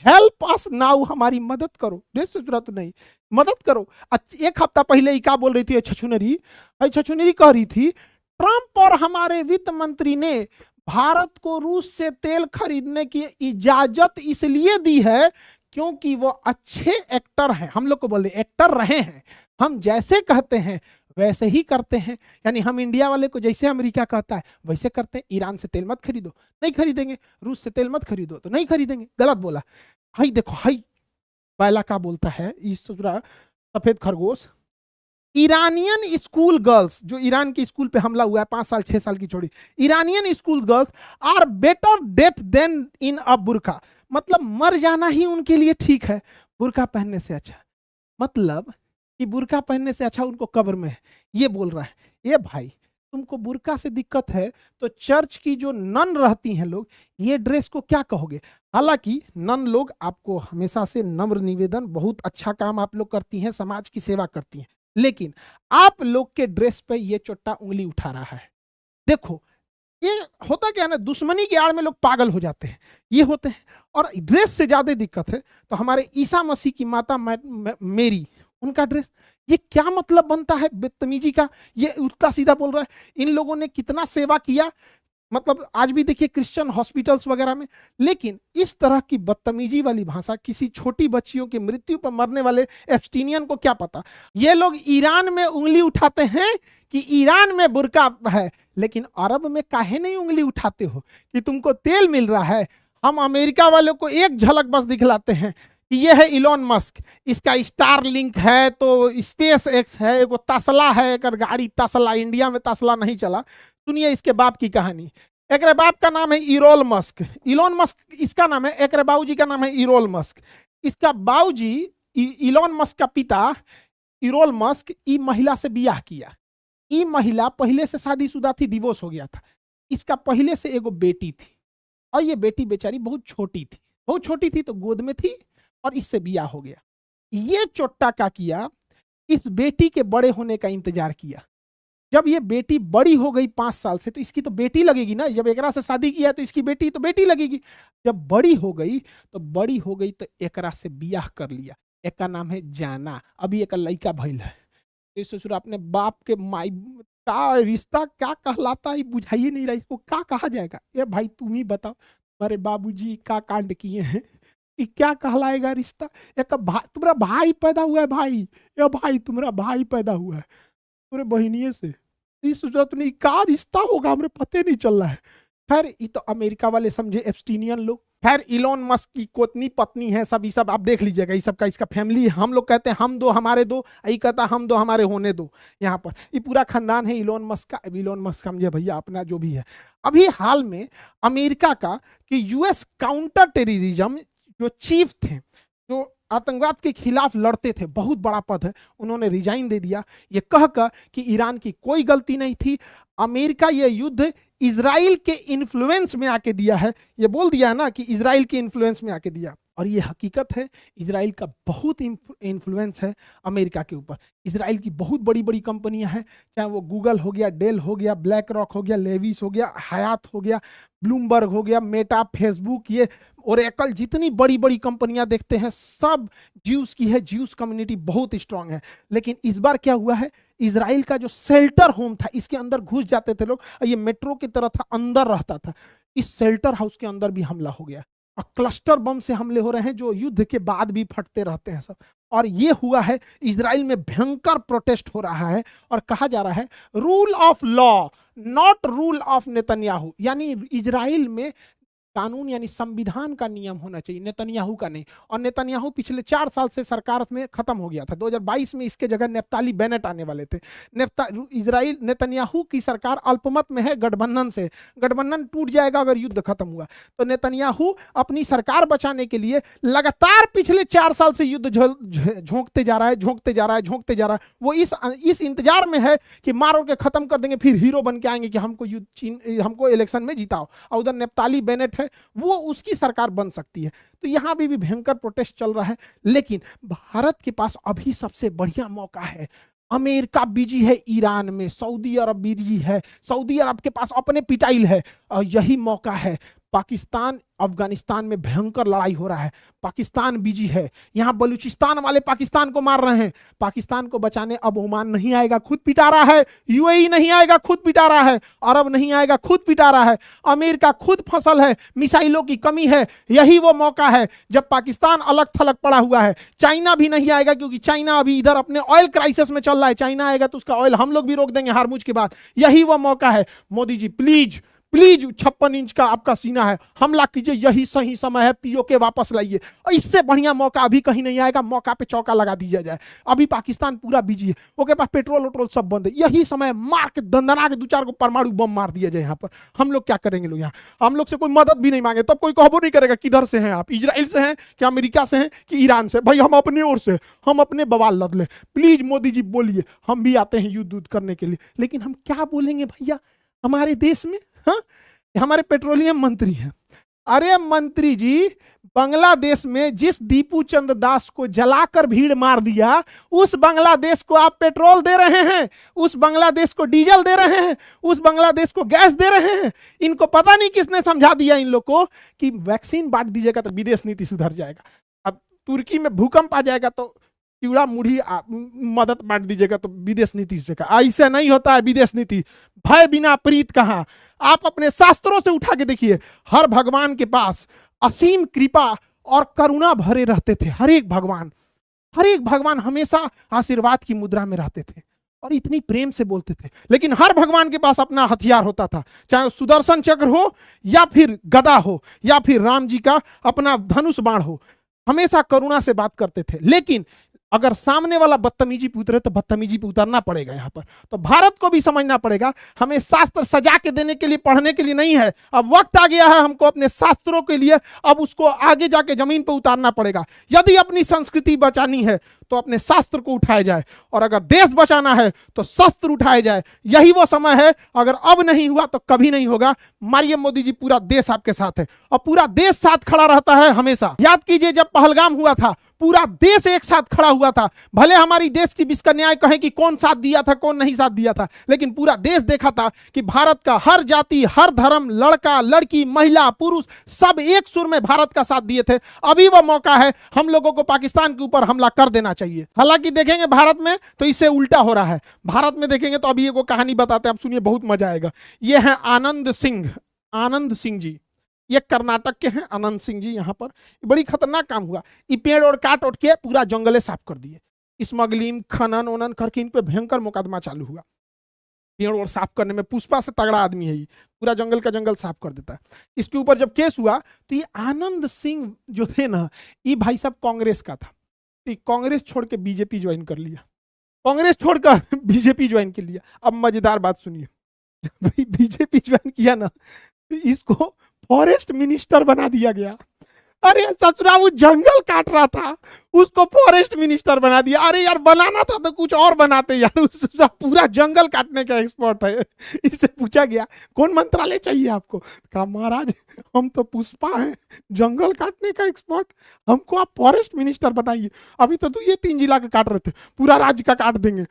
help us now, हमारी मदद करो। तो नहीं, मदद करो। 1 हफ्ता पहले ही क्या बोल रही थी छछुनरी कह रही थी ट्रंप और हमारे वित्त मंत्री ने भारत को रूस से तेल खरीदने की इजाजत इसलिए दी है क्योंकि वो अच्छे एक्टर हैं। हम लोग को बोले एक्टर रहे हैं, हम जैसे कहते हैं वैसे ही करते हैं। यानी हम इंडिया वाले को जैसे अमेरिका कहता है वैसे करते हैं। ईरान से तेल मत खरीदो, नहीं खरीदेंगे। रूस से तेल मत खरीदो, तो नहीं खरीदेंगे। गलत बोला। हाई देखो, हाई पहला क्या बोलता है इस सफेद खरगोश। ईरानियन स्कूल गर्ल्स, जो ईरान की स्कूल पे हमला हुआ है 5 साल 6 साल की छोड़ी, Iranian school girls are better death than in a बुरका। मतलब मर जाना ही उनके लिए ठीक है, बुरका पहनने से अच्छा। मतलब कि बुरका पहनने से अच्छा उनको कब्र में है, ये बोल रहा है। ये भाई, तुमको बुरका से दिक्कत है तो चर्च की जो नन रहती हैं लोग, ये ड्रेस को क्या कहोगे? हालांकि नन लोग आपको हमेशा से नम्र निवेदन, बहुत अच्छा काम आप लोग करती हैं, समाज की सेवा करती हैं, लेकिन आप लोग के ड्रेस पे ये चोट्टा उंगली उठा रहा है। देखो, ये होता क्या है ना, दुश्मनी के आड़ में लोग पागल हो जाते हैं, ये होते हैं। और ड्रेस से ज्यादा दिक्कत है तो हमारे ईसा मसीह की माता मेरी, उनका ड्रेस, ये क्या मतलब बनता है बदतमीजी का? ये उल्टा सीधा बोल रहा है। इन लोगों ने कितना सेवा किया, मतलब आज भी देखिए क्रिश्चियन हॉस्पिटल्स वगैरह में। लेकिन इस तरह की बदतमीजी वाली भाषा, किसी छोटी बच्चियों की मृत्यु पर मरने वाले एब्स्टीनियन को क्या पता। ये लोग ईरान में उंगली उठाते हैं कि ईरान में बुर्का है, लेकिन अरब में काहे नहीं उंगली उठाते हो कि तुमको तेल मिल रहा है। हम अमेरिका वालों को एक झलक बस दिखलाते हैं कि ये है इलॉन मस्क, इसका स्टार लिंक है, तो स्पेस एक्स है, एक तसला है, एक गाड़ी तसला, इंडिया में तसला नहीं चला। सुनिए इसके बाप की कहानी। एक बाप का नाम है इरोल मस्क, इलॉन मस्क इसका नाम है। एक बाबूजी का नाम है इरोल मस्क। इसका बाबूजी इलॉन मस्क का पिता इरोल मस्क ई महिला से बियाह किया। ई महिला पहले से शादीशुदा थी, डिवोर्स हो गया था। इसका पहले से एगो बेटी थी और ये बेटी बेचारी बहुत छोटी थी, बहुत छोटी थी तो गोद में थी और इससे बियाह हो गया। ये चोट्टा का किया, इस बेटी के बड़े होने का इंतजार किया। जब ये बेटी बड़ी हो गई 5 साल से, तो इसकी तो बेटी लगेगी ना। जब एकरा से शादी किया तो इसकी बेटी तो बेटी लगेगी। जब बड़ी हो गई तो एकरा से बियाह कर लिया। एक का नाम है जाना, अभी एक लड़का भइल है। तो ससुर अपने बाप के माई का रिश्ता क्या कहलाता है बुझाइए नहीं रहा, इसको क्या कहा जाएगा? ये भाई तुम ही बताओ, तुम्हारे बाबूजी क्या कांड किए हैं, ये क्या कहलाएगा रिश्ता? एक तुम्हारा भाई पैदा हुआ है, भाई, ये भाई तुम्हारा भाई पैदा हुआ है तुम्हारे बहनिए से, सूरत नहीं क्या रिश्ता होगा, हमें पता नहीं चल रहा है। खैर ये तो अमेरिका वाले समझे एब्स्टीनियन लोग, खैर इलोन मस्क की कोतनी पत्नी है, सब ये सब आप देख लीजिएगा, ये सब का इसका फैमिली। हम लोग कहते हैं हम दो हमारे दो, यही कहता हम दो हमारे होने दो। यहाँ पर ये पूरा खानदान है इलोन मस्क का। इलोन मस्क समझे भैया अपना जो भी है। अभी हाल में अमेरिका का कि यूएस काउंटर टेररिज्म जो चीफ थे, जो आतंकवाद के खिलाफ लड़ते थे, बहुत बड़ा पद है, उन्होंने रिजाइन दे दिया ये कहकर कि ईरान की कोई गलती नहीं थी, अमेरिका ये युद्ध इजराइल के इन्फ्लुएंस में आके दिया है। ये बोल दिया है ना कि इजराइल के इन्फ्लुएंस में आके दिया, और ये हकीकत है। इजराइल का बहुत इन्फ्लुएंस है अमेरिका के ऊपर। इजराइल की बहुत बड़ी बड़ी कंपनियां हैं, चाहे वो गूगल हो गया, डेल हो गया, ब्लैक रॉक हो गया, लेविस हो गया, हयात हो गया, ब्लूमबर्ग हो गया, मेटा, फेसबुक, ये ओरेकल, जितनी बड़ी बड़ी कंपनियां देखते हैं सब ज्यूस की है। ज्यूस कम्युनिटी बहुत स्ट्रांग है। लेकिन इस बार क्या हुआ है, इजराइल का जो शेल्टर होम था, इसके अंदर घुस जाते थे लोग, ये मेट्रो की तरह था, अंदर रहता था, इस शेल्टर हाउस के अंदर भी हमला हो गया। और क्लस्टर बम से हमले हो रहे हैं जो युद्ध के बाद भी फटते रहते हैं सब। और ये हुआ है, इजराइल में भयंकर प्रोटेस्ट हो रहा है, और कहा जा रहा है rule of law not rule of Netanyahu, यानी इजराइल में कानून यानी संविधान का नियम होना चाहिए, नेतन्याहू का नहीं। और नेतन्याहू पिछले 4 साल से सरकार में खत्म हो गया था। 2022 में इसके जगह नेफ्ताली बेनेट आने वाले थे। इजराइल नेतन्याहू की सरकार अल्पमत में है गठबंधन से, गठबंधन टूट जाएगा अगर युद्ध खत्म हुआ तो। नेतन्याहू अपनी सरकार बचाने के लिए लगातार पिछले 4 साल से युद्ध झोंकते जा रहा है, झोंकते जा रहा है, झोंकते जा रहा है। वो इस इंतजार में है कि मारो के खत्म कर देंगे, फिर हीरो बन के आएंगे कि हमको इलेक्शन में जिताओ। और उधर नेफ्ताली बेनेट है, वो उसकी सरकार बन सकती है। तो यहां भी भयंकर प्रोटेस्ट चल रहा है। लेकिन भारत के पास अभी सबसे बढ़िया मौका है। अमेरिका बिजी है ईरान में, सऊदी अरब बिजी है, सऊदी अरब के पास अपने पिटाइल है, और यही मौका है। पाकिस्तान अफगानिस्तान में भयंकर लड़ाई हो रहा है, पाकिस्तान बिजी है। यहाँ बलूचिस्तान वाले पाकिस्तान को मार रहे हैं, पाकिस्तान को बचाने अब ओमान नहीं आएगा, खुद पिटा रहा है। यूएई नहीं आएगा, खुद पिटा रहा है। अरब नहीं आएगा, खुद पिटा रहा है। अमेरिका खुद फसल है, मिसाइलों की कमी है। यही वो मौका है जब पाकिस्तान अलग थलग पड़ा हुआ है। चाइना भी नहीं आएगा, क्योंकि चाइना अभी इधर अपने ऑयल क्राइसिस में चल रहा है। चाइना आएगा तो उसका ऑयल हम लोग भी रोक देंगे हारमुज के बाद। यही वो मौका है। Modi ji please please 56 inch का आपका सीना है, हमला कीजिए, यही सही समय है, पीओके वापस लाइए। और इससे बढ़िया मौका अभी कहीं नहीं आएगा। मौका पे चौका लगा दिया जाए। अभी पाकिस्तान पूरा बिजी है, ओके पास पेट्रोल वोट्रोल सब बंद है। यही समय मार के दंदना के 2-4 को परमाणु बम मार दिया जाए। यहाँ पर हम लोग क्या करेंगे? लोग यहाँ हम लोग से कोई मदद भी नहीं मांगे, तब कोई कहबो नहीं करेगा किधर से हैं आप, इजराइल से हैं कि अमेरिका से हैं कि ईरान से। भाई हम अपनी ओर से, हम अपने बवाल लद ले। प्लीज मोदी जी बोलिए, हम भी आते हैं युद्ध करने के लिए। लेकिन हम क्या बोलेंगे भैया हमारे देश में? हाँ, हमारे पेट्रोलियम मंत्री हैं। अरे मंत्री जी, बांग्लादेश में जिस दीपू चंद्र दास को जलाकर भीड़ मार दिया, उस बांग्लादेश को आप पेट्रोल दे रहे हैं, उस बांग्लादेश को डीजल दे रहे हैं, उस बांग्लादेश को गैस दे रहे हैं। इनको पता नहीं किसने समझा दिया इन लोग को कि वैक्सीन बांट दीजिएगा तो विदेश नीति सुधर जाएगा। अब तुर्की में भूकंप आ जाएगा तो चिड़ा मुढ़ी मदद बांट दीजिएगा तो विदेश नीति सुधरेगा। ऐसे नहीं होता है विदेश नीति। भय बिना प्रीत कहाँ। आप अपने शास्त्रों से उठा के देखिए, हर भगवान के पास असीम कृपा और करुणा भरे रहते थे। हर एक भगवान हमेशा आशीर्वाद की मुद्रा में रहते थे और इतनी प्रेम से बोलते थे। लेकिन हर भगवान के पास अपना हथियार होता था, चाहे सुदर्शन चक्र हो या फिर गदा हो या फिर राम जी का अपना धनुष बाण हो, हमेशा करुणा से बात करते थे। लेकिन अगर सामने वाला बदतमीजी पे उतरे तो बदतमीजी पे उतरना पड़ेगा। यहाँ पर तो भारत को भी समझना पड़ेगा, हमें शास्त्र सजा के देने के लिए, पढ़ने के लिए नहीं है। अब वक्त आ गया है हमको अपने शास्त्रों के लिए, अब उसको आगे जाके जमीन पर उतारना पड़ेगा। यदि अपनी संस्कृति बचानी है तो अपने शास्त्र को उठाया जाए, और अगर देश बचाना है तो शस्त्र उठाए जाए। यही वो समय है। अगर अब नहीं हुआ तो कभी नहीं होगा। मारिए मोदी जी, पूरा देश आपके साथ है और पूरा देश साथ खड़ा रहता है हमेशा। याद कीजिए जब पहलगाम हुआ था, पूरा देश एक साथ खड़ा हुआ था। भले हमारी देश की विश्व न्याय कहे कि कौन साथ दिया था कौन नहीं साथ दिया था, लेकिन पूरा देश देखा था कि भारत का हर जाति, हर धर्म, लड़का लड़की, महिला पुरुष, सब एक सुर में भारत का साथ दिए थे। अभी वो मौका है हम लोगों को पाकिस्तान के ऊपर हमला कर देना चाहिए। हालांकि देखेंगे भारत में तो इससे उल्टा हो रहा है। भारत में देखेंगे तो अभी एक कहानी बताते हैं, आप सुनिए, बहुत मजा आएगा। ये है आनंद सिंह जी, ये कर्नाटक के हैं। आनंद सिंह जी यहाँ पर बड़ी खतरनाक काम हुआ। ये पेड़ और काट उठ के पूरा जंगले साफ कर दिए, स्मगलिंग खनन वनन करके इन पे भयंकर मुकदमा चालू हुआ। पेड़ और साफ करने में पुष्पा से तगड़ा आदमी है ये, पूरा जंगल का जंगल साफ कर देता है। इसके ऊपर जब केस हुआ तो ये आनंद सिंह जो थे ना, ये भाई साहब कांग्रेस का था, तो कांग्रेस छोड़ के बीजेपी ज्वाइन कर लिया, कांग्रेस छोड़कर बीजेपी ज्वाइन कर लिया। अब मजेदार बात सुनिए, भाई बीजेपी ज्वाइन किया ना तो इसको फॉरेस्ट मिनिस्टर बना दिया गया। अरे ससुरा वो जंगल काट रहा था, उसको फॉरेस्ट मिनिस्टर बना दिया। अरे यार बनाना था तो कुछ और बनाते यार, उसका पूरा जंगल काटने का एक्सपर्ट है। इससे पूछा गया कौन मंत्रालय चाहिए आपको, कहा महाराज हम तो पुष्पा हैं, जंगल काटने का एक्सपर्ट, हमको आप फॉरेस्ट मिनिस्टर बनाइए। अभी तो ये 3 जिला का काट रहे थे, पूरा राज्य का काट देंगे।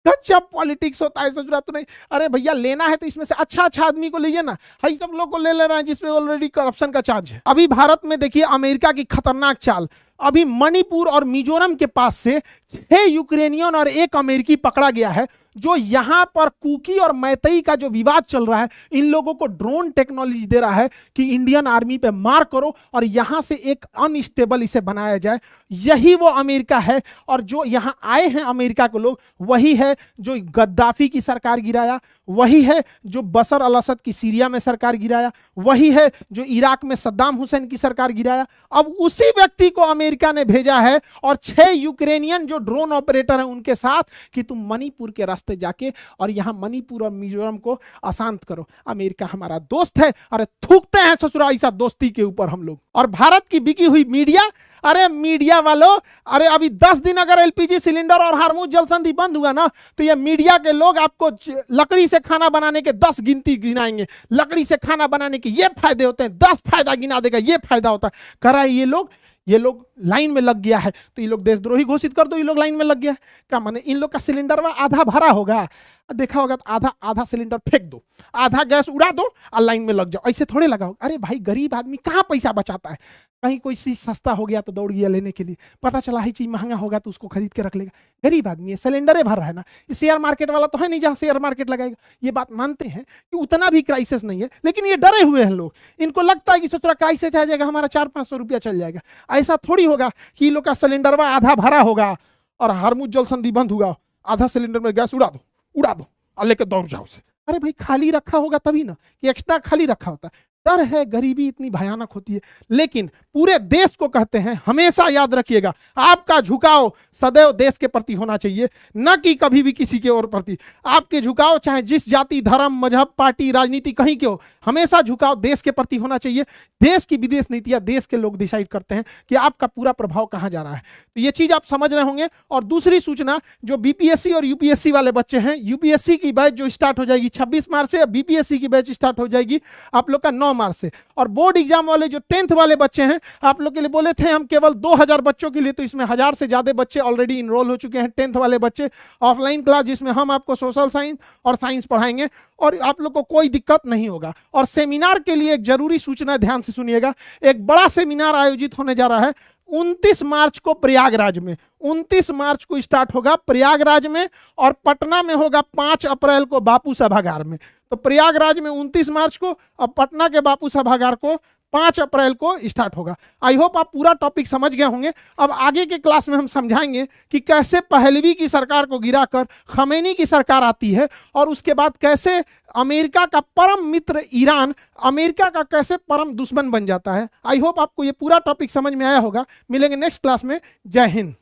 अच्छा पॉलिटिक्स होता है, सोच रहा तो नहीं। अरे भैया लेना है तो इसमें से अच्छा अच्छा आदमी को लीजिए ना, हाई सब लोग को ले रहे हैं जिसमें ऑलरेडी करप्शन का चार्ज है। अभी भारत में देखिए अमेरिका की खतरनाक चाल, अभी मणिपुर और मिजोरम के पास से 6 यूक्रेनियन और 1 अमेरिकी पकड़ा गया है, जो यहां पर कुकी और मैतई का जो विवाद चल रहा है, इन लोगों को ड्रोन टेक्नोलॉजी दे रहा है कि इंडियन आर्मी पे मार करो और यहां से एक अनस्टेबल इसे बनाया जाए। यही वो अमेरिका है, और जो यहां आए हैं अमेरिका के लोग वही है जो गद्दाफी की सरकार गिराया, वही है जो बशर अल असद की सीरिया में सरकार गिराया, वही है जो इराक में सद्दाम हुसैन की सरकार गिराया। अब उसी व्यक्ति को अमेरिका ने भेजा है और 6 यूक्रेनियन जो ड्रोन ऑपरेटर हैं उनके साथ कि तुम मणिपुर के रास्ते जाके और यहां मणिपुर और मिजोरम को अशांत करो। अमेरिका हमारा दोस्त है, अरे थूकते हैं ससुरा ऐसा दोस्ती के ऊपर हम लोग। और भारत की बिकी हुई मीडिया, अरे मीडिया वालों, अरे अभी 10 दिन अगर एलपीजी सिलेंडर और हार्मुज जल संधि बंद हुआ ना तो ये मीडिया के लोग आपको लकड़ी से खाना बनाने के 10 गिनती गिनाएंगे। लकड़ी से खाना बनाने के ये फायदे होते हैं, 10 फायदा गिना देगा, ये फायदा होता है। करा ये लोग लाइन में लग गया है तो ये लोग देशद्रोही घोषित कर दो, ये लोग लाइन में लग गया है। क्या माने इन लोग का सिलेंडर में आधा भरा होगा, देखा होगा तो आधा सिलेंडर फेंक दो, आधा गैस उड़ा दो और लाइन में लग जाओ, ऐसे थोड़े लगा होगा। अरे भाई गरीब आदमी कहाँ पैसा बचाता है, कहीं कोई चीज सस्ता हो गया तो दौड़ गया लेने के लिए, पता चला ही चीज महंगा होगा तो उसको खरीद के रख लेगा। गरीब आदमी है, सिलेंडर भर रहा है ना। शेयर मार्केट वाला तो है नहीं जहां शेयर मार्केट लगाएगा। ये बात मानते हैं कि उतना भी क्राइसिस नहीं है, लेकिन ये डरे हुए हैं लोग। इनको लगता है कि सोच रहा क्राइसिस आ जाएगा हमारा 400-500 रुपया चल जाएगा। ऐसा थोड़ी होगा कि इन लोग का सिलेंडर आधा भरा होगा और हार्मुज जल संधि बंद होगा, आधा सिलेंडर में गैस उड़ा दो और लेकर दौड़ जाओ से। अरे भाई खाली रखा होगा तभी ना, कि एक्स्ट्रा खाली रखा होता है। डर है, गरीबी इतनी भयानक होती है। लेकिन पूरे देश को कहते हैं, हमेशा याद रखिएगा आपका झुकाव सदैव देश के प्रति होना चाहिए, न कि कभी भी किसी के और प्रति। आपके झुकाव चाहे जिस जाति, धर्म, मजहब, पार्टी, राजनीति कहीं के हो, हमेशा झुकाव देश के प्रति होना चाहिए। देश की विदेश नीतियां देश के लोग डिसाइड करते हैं कि आपका पूरा प्रभाव कहां जा रहा है। तो ये चीज आप समझ रहे होंगे। और दूसरी सूचना, जो बीपीएससी और यूपीएससी वाले बच्चे हैं, यूपीएससी की बैच जो स्टार्ट हो जाएगी 26 मार्च से, बीपीएससी की बैच स्टार्ट हो जाएगी आप लोग का 9 मार्च से। और बोर्ड एग्जाम वाले जो 10th वाले बच्चे हैं, आप लोग के लिए बोले थे हम केवल 2000 बच्चों के लिए, तो इसमें 1000 से ज्यादा बच्चे ऑलरेडी इनरोल हो चुके हैं। 10th वाले बच्चे ऑफलाइन क्लास, जिसमें हम आपको सोशल साइंस और साइंस पढ़ाएंगे और आप लोग को कोई दिक्कत नहीं होगा। और सेमिनार के लिए एक जरूरी सूचना, ध्यान से सुनिएगा, एक बड़ा सेमिनार आयोजित होने जा रहा है 29 मार्च को प्रयागराज में। 29 मार्च को स्टार्ट होगा प्रयागराज में और पटना में होगा 5 अप्रैल को बापू सभागार में। तो प्रयागराज में 29 मार्च को और पटना के बापू सभागार को 5 अप्रैल को स्टार्ट होगा। आई होप आप पूरा टॉपिक समझ गए होंगे। अब आगे के क्लास में हम समझाएंगे कि कैसे पहलवी की सरकार को गिराकर खमेनी की सरकार आती है और उसके बाद कैसे अमेरिका का परम मित्र ईरान अमेरिका का कैसे परम दुश्मन बन जाता है। आई होप आपको ये पूरा टॉपिक समझ में आया होगा। मिलेंगे नेक्स्ट क्लास में। जय हिंद।